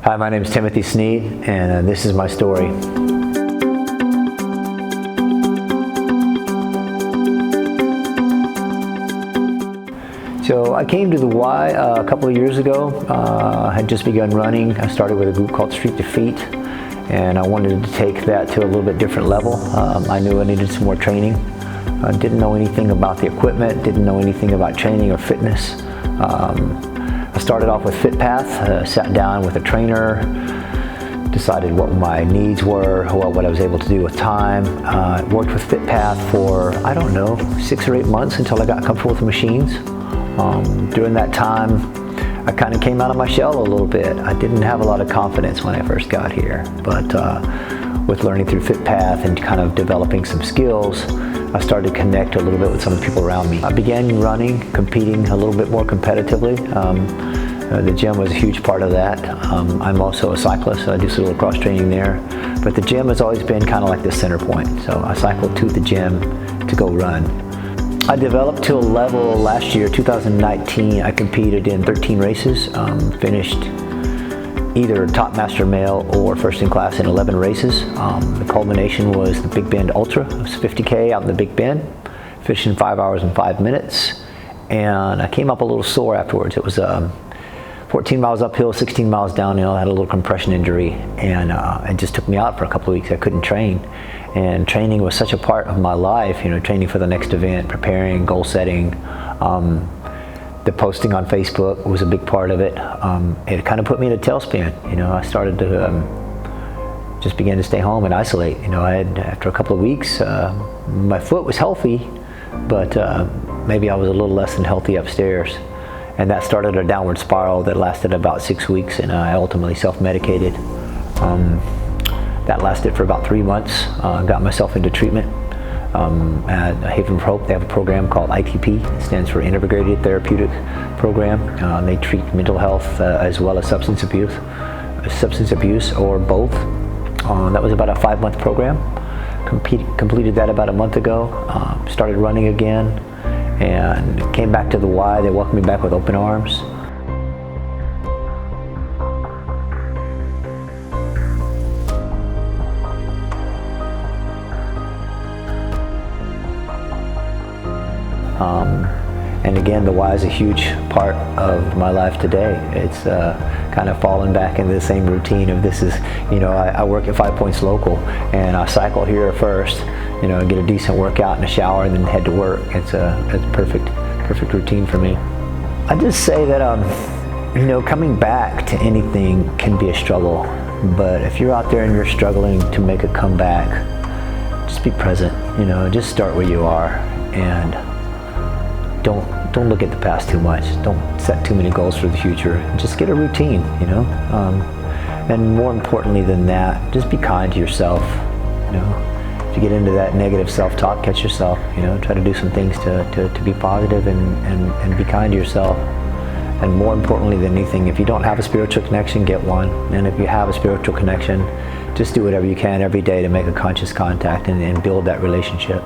Hi, my name is Timothy Sneed, and this is my story. So I came to the Y a couple of years ago. I had just begun running. I started with a group called Street to Feet, and I wanted to take that to a little bit different level. I knew I needed some more training. I didn't know anything about the equipment, didn't know anything about training or fitness. I started off with FitPath, sat down with a trainer, decided what my needs were, what I was able to do with time. Worked with FitPath for, I don't know, 6 or 8 months until I got comfortable with the machines. During that time, I kind of came out of my shell a little bit. I didn't have a lot of confidence when I first got here, but with learning through FitPath and kind of developing some skills, I started to connect a little bit with some of the people around me. I began running, competing a little bit more competitively. The gym was a huge part of that. I'm also a cyclist, so I do some little cross training there. But the gym has always been kind of like the center point. So I cycled to the gym to go run. I developed to a level last year, 2019, I competed in 13 races, finished either top master male or first in class in 11 races. The culmination was the Big Bend Ultra. It was 50K out in the Big Bend, finished in 5 hours and 5 minutes. And I came up a little sore afterwards. It was 14 miles uphill, 16 miles downhill. I had a little compression injury, and it just took me out for a couple of weeks. I couldn't train. And training was such a part of my life, you know, training for the next event, preparing, goal setting. The posting on Facebook was a big part of it. It kind of put me in a tailspin. You know, I started to just begin to stay home and isolate. You know, after a couple of weeks, my foot was healthy, but maybe I was a little less than healthy upstairs. And that started a downward spiral that lasted about 6 weeks, and I ultimately self-medicated. That lasted for about 3 months. Got myself into treatment. At Haven for Hope, they have a program called ITP. It stands for Integrated Therapeutic Program. They treat mental health as well as substance abuse or both. That was about a 5-month program. Completed that about a month ago. Started running again and came back to the Y. They welcomed me back with open arms. And again, the Y is a huge part of my life today. It's kind of fallen back into the same routine of this is, you know, I work at 5 Points Local, and I cycle here first, you know, get a decent workout and a shower, and then head to work. It's a perfect routine for me. I just say that, you know, coming back to anything can be a struggle, but if you're out there and you're struggling to make a comeback, just be present, you know, just start where you are, and don't look at the past too much. Don't set too many goals for the future. Just get a routine, you know. And more importantly than that, just be kind to yourself. You know, if you get into that negative self-talk, catch yourself. You know, try to do some things to be positive and be kind to yourself. And more importantly than anything, if you don't have a spiritual connection, get one. And if you have a spiritual connection, just do whatever you can every day to make a conscious contact and build that relationship.